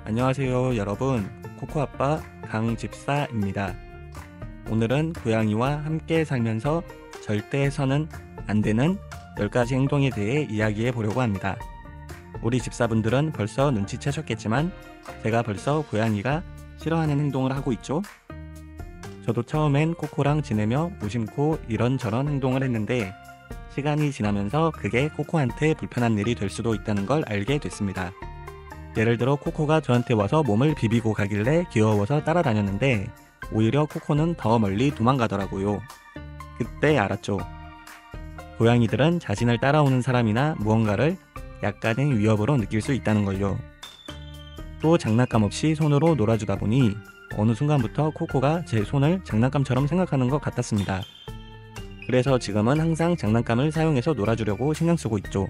안녕하세요 여러분, 코코아빠 강집사입니다. 오늘은 고양이와 함께 살면서 절대 해서는 안 되는 10가지 행동에 대해 이야기해 보려고 합니다. 우리 집사분들은 벌써 눈치채셨겠지만 제가 벌써 고양이가 싫어하는 행동을 하고 있죠. 저도 처음엔 코코랑 지내며 무심코 이런저런 행동을 했는데 시간이 지나면서 그게 코코한테 불편한 일이 될 수도 있다는 걸 알게 됐습니다. 예를 들어 코코가 저한테 와서 몸을 비비고 가길래 귀여워서 따라다녔는데 오히려 코코는 더 멀리 도망가더라고요. 그때 알았죠. 고양이들은 자신을 따라오는 사람이나 무언가를 약간의 위협으로 느낄 수 있다는 걸요. 또 장난감 없이 손으로 놀아주다 보니 어느 순간부터 코코가 제 손을 장난감처럼 생각하는 것 같았습니다. 그래서 지금은 항상 장난감을 사용해서 놀아주려고 신경 쓰고 있죠.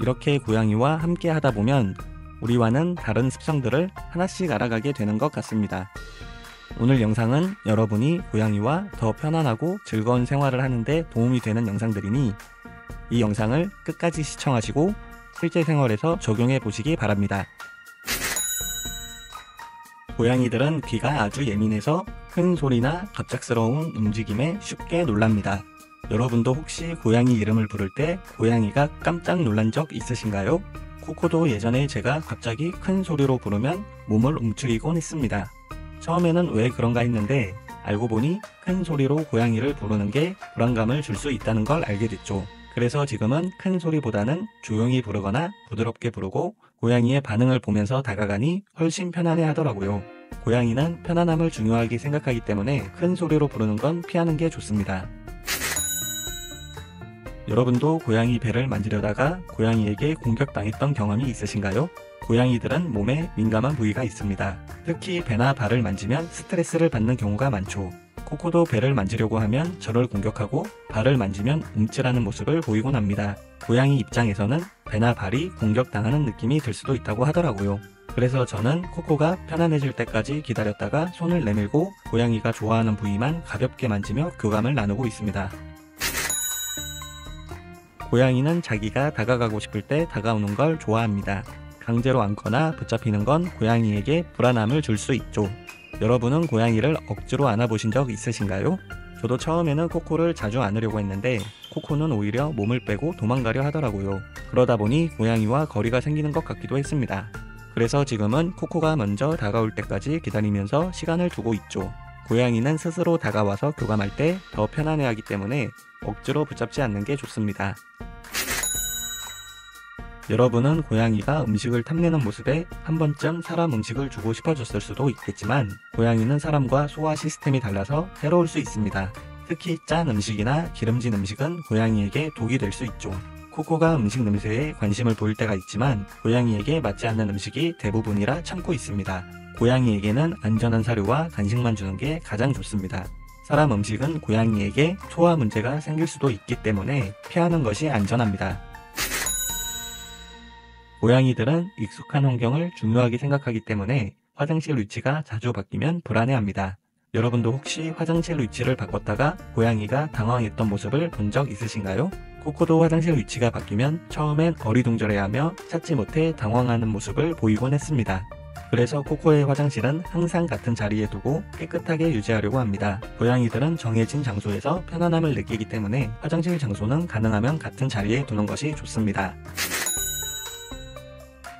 이렇게 고양이와 함께 하다 보면 우리와는 다른 습성들을 하나씩 알아가게 되는 것 같습니다. 오늘 영상은 여러분이 고양이와 더 편안하고 즐거운 생활을 하는데 도움이 되는 영상들이니 이 영상을 끝까지 시청하시고 실제 생활에서 적용해 보시기 바랍니다. 고양이들은 귀가 아주 예민해서 큰 소리나 갑작스러운 움직임에 쉽게 놀랍니다. 여러분도 혹시 고양이 이름을 부를 때 고양이가 깜짝 놀란 적 있으신가요? 코코도 예전에 제가 갑자기 큰 소리로 부르면 몸을 움츠리곤 했습니다. 처음에는 왜 그런가 했는데 알고 보니 큰 소리로 고양이를 부르는 게 불안감을 줄 수 있다는 걸 알게 됐죠. 그래서 지금은 큰 소리보다는 조용히 부르거나 부드럽게 부르고 고양이의 반응을 보면서 다가가니 훨씬 편안해 하더라고요. 고양이는 편안함을 중요하게 생각하기 때문에 큰 소리로 부르는 건 피하는 게 좋습니다. 여러분도 고양이 배를 만지려다가 고양이에게 공격당했던 경험이 있으신가요? 고양이들은 몸에 민감한 부위가 있습니다. 특히 배나 발을 만지면 스트레스를 받는 경우가 많죠. 코코도 배를 만지려고 하면 저를 공격하고 발을 만지면 움찔하는 모습을 보이곤 합니다. 고양이 입장에서는 배나 발이 공격당하는 느낌이 들 수도 있다고 하더라고요. 그래서 저는 코코가 편안해질 때까지 기다렸다가 손을 내밀고 고양이가 좋아하는 부위만 가볍게 만지며 교감을 나누고 있습니다. 고양이는 자기가 다가가고 싶을 때 다가오는 걸 좋아합니다. 강제로 안거나 붙잡히는 건 고양이에게 불안함을 줄 수 있죠. 여러분은 고양이를 억지로 안아보신 적 있으신가요? 저도 처음에는 코코를 자주 안으려고 했는데 코코는 오히려 몸을 빼고 도망가려 하더라고요. 그러다 보니 고양이와 거리가 생기는 것 같기도 했습니다. 그래서 지금은 코코가 먼저 다가올 때까지 기다리면서 시간을 두고 있죠. 고양이는 스스로 다가와서 교감할 때 더 편안해하기 때문에 억지로 붙잡지 않는 게 좋습니다. 여러분은 고양이가 음식을 탐내는 모습에 한 번쯤 사람 음식을 주고 싶어졌을 수도 있겠지만 고양이는 사람과 소화 시스템이 달라서 해로울 수 있습니다. 특히 짠 음식이나 기름진 음식은 고양이에게 독이 될 수 있죠. 코코가 음식 냄새에 관심을 보일 때가 있지만 고양이에게 맞지 않는 음식이 대부분이라 참고 있습니다. 고양이에게는 안전한 사료와 간식만 주는 게 가장 좋습니다. 사람 음식은 고양이에게 소화 문제가 생길 수도 있기 때문에 피하는 것이 안전합니다. 고양이들은 익숙한 환경을 중요하게 생각하기 때문에 화장실 위치가 자주 바뀌면 불안해합니다. 여러분도 혹시 화장실 위치를 바꿨다가 고양이가 당황했던 모습을 본 적 있으신가요? 코코도 화장실 위치가 바뀌면 처음엔 어리둥절해하며 찾지 못해 당황하는 모습을 보이곤 했습니다. 그래서 코코의 화장실은 항상 같은 자리에 두고 깨끗하게 유지하려고 합니다. 고양이들은 정해진 장소에서 편안함을 느끼기 때문에 화장실 장소는 가능하면 같은 자리에 두는 것이 좋습니다.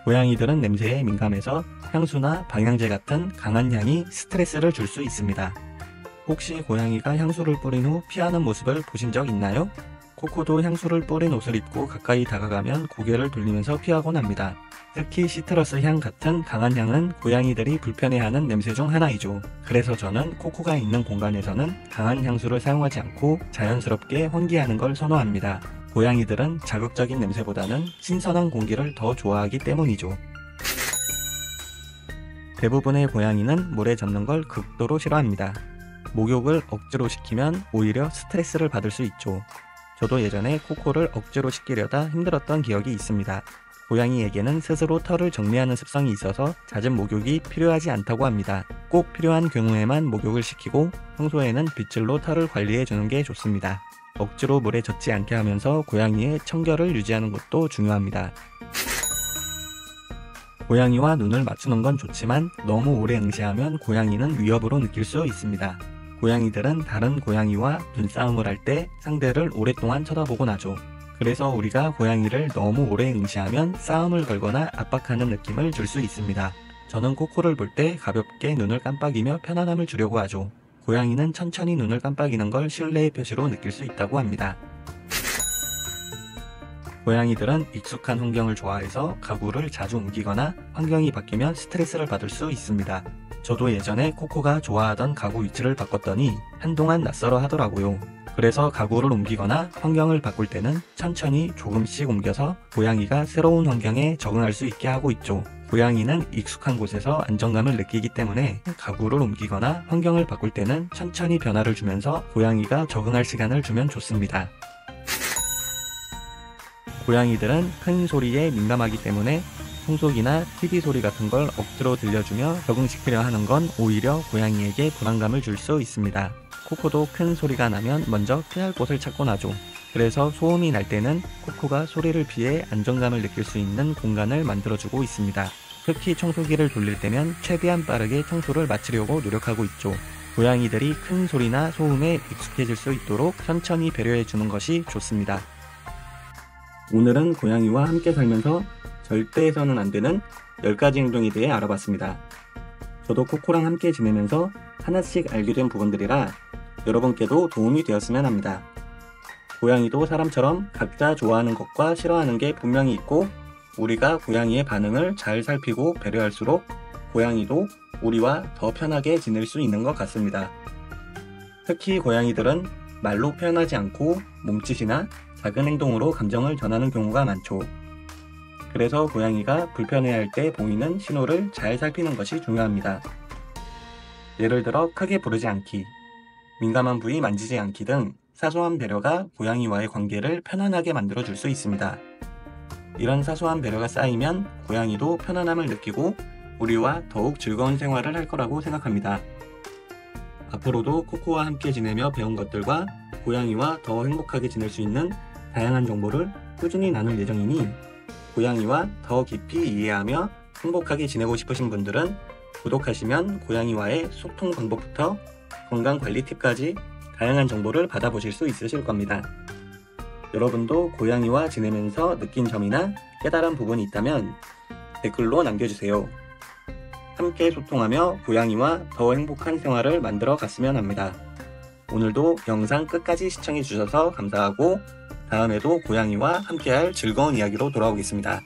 고양이들은 냄새에 민감해서 향수나 방향제 같은 강한 향이 스트레스를 줄 수 있습니다. 혹시 고양이가 향수를 뿌린 후 피하는 모습을 보신 적 있나요? 코코도 향수를 뿌린 옷을 입고 가까이 다가가면 고개를 돌리면서 피하곤 합니다. 특히 시트러스 향 같은 강한 향은 고양이들이 불편해하는 냄새 중 하나이죠. 그래서 저는 코코가 있는 공간에서는 강한 향수를 사용하지 않고 자연스럽게 환기하는 걸 선호합니다. 고양이들은 자극적인 냄새보다는 신선한 공기를 더 좋아하기 때문이죠. 대부분의 고양이는 물에 젖는 걸 극도로 싫어합니다. 목욕을 억지로 시키면 오히려 스트레스를 받을 수 있죠. 저도 예전에 코코를 억지로 시키려다 힘들었던 기억이 있습니다. 고양이에게는 스스로 털을 정리하는 습성이 있어서 잦은 목욕이 필요하지 않다고 합니다. 꼭 필요한 경우에만 목욕을 시키고 평소에는 빗질로 털을 관리해주는 게 좋습니다. 억지로 물에 젖지 않게 하면서 고양이의 청결을 유지하는 것도 중요합니다. 고양이와 눈을 맞추는 건 좋지만 너무 오래 응시하면 고양이는 위협으로 느낄 수 있습니다. 고양이들은 다른 고양이와 눈싸움을 할 때 상대를 오랫동안 쳐다보곤 하죠. 그래서 우리가 고양이를 너무 오래 응시하면 싸움을 걸거나 압박하는 느낌을 줄 수 있습니다. 저는 코코를 볼 때 가볍게 눈을 깜빡이며 편안함을 주려고 하죠. 고양이는 천천히 눈을 깜빡이는 걸 신뢰의 표시로 느낄 수 있다고 합니다. 고양이들은 익숙한 환경을 좋아해서 가구를 자주 옮기거나 환경이 바뀌면 스트레스를 받을 수 있습니다. 저도 예전에 코코가 좋아하던 가구 위치를 바꿨더니 한동안 낯설어 하더라고요. 그래서 가구를 옮기거나 환경을 바꿀 때는 천천히 조금씩 옮겨서 고양이가 새로운 환경에 적응할 수 있게 하고 있죠. 고양이는 익숙한 곳에서 안정감을 느끼기 때문에 가구를 옮기거나 환경을 바꿀 때는 천천히 변화를 주면서 고양이가 적응할 시간을 주면 좋습니다. 고양이들은 큰 소리에 민감하기 때문에 청소기나 TV 소리 같은 걸 억지로 들려주며 적응시키려 하는 건 오히려 고양이에게 불안감을 줄 수 있습니다. 코코도 큰 소리가 나면 먼저 피할 곳을 찾곤 하죠. 그래서 소음이 날 때는 코코가 소리를 피해 안정감을 느낄 수 있는 공간을 만들어주고 있습니다. 특히 청소기를 돌릴 때면 최대한 빠르게 청소를 마치려고 노력하고 있죠. 고양이들이 큰 소리나 소음에 익숙해질 수 있도록 천천히 배려해주는 것이 좋습니다. 오늘은 고양이와 함께 살면서 절대 해서는 안 되는 10가지 행동에 대해 알아봤습니다. 저도 코코랑 함께 지내면서 하나씩 알게 된 부분들이라 여러분께도 도움이 되었으면 합니다. 고양이도 사람처럼 각자 좋아하는 것과 싫어하는 게 분명히 있고 우리가 고양이의 반응을 잘 살피고 배려할수록 고양이도 우리와 더 편하게 지낼 수 있는 것 같습니다. 특히 고양이들은 말로 표현하지 않고 몸짓이나 작은 행동으로 감정을 전하는 경우가 많죠. 그래서 고양이가 불편해할 때 보이는 신호를 잘 살피는 것이 중요합니다. 예를 들어 크게 부르지 않기, 민감한 부위 만지지 않기 등 사소한 배려가 고양이와의 관계를 편안하게 만들어줄 수 있습니다. 이런 사소한 배려가 쌓이면 고양이도 편안함을 느끼고 우리와 더욱 즐거운 생활을 할 거라고 생각합니다. 앞으로도 코코와 함께 지내며 배운 것들과 고양이와 더 행복하게 지낼 수 있는 다양한 정보를 꾸준히 나눌 예정이니 고양이와 더 깊이 이해하며 행복하게 지내고 싶으신 분들은 구독하시면 고양이와의 소통 방법부터 건강관리 팁까지 다양한 정보를 받아보실 수 있으실 겁니다. 여러분도 고양이와 지내면서 느낀 점이나 깨달은 부분이 있다면 댓글로 남겨주세요. 함께 소통하며 고양이와 더 행복한 생활을 만들어 갔으면 합니다. 오늘도 영상 끝까지 시청해주셔서 감사하고 다음에도 고양이와 함께할 즐거운 이야기로 돌아오겠습니다.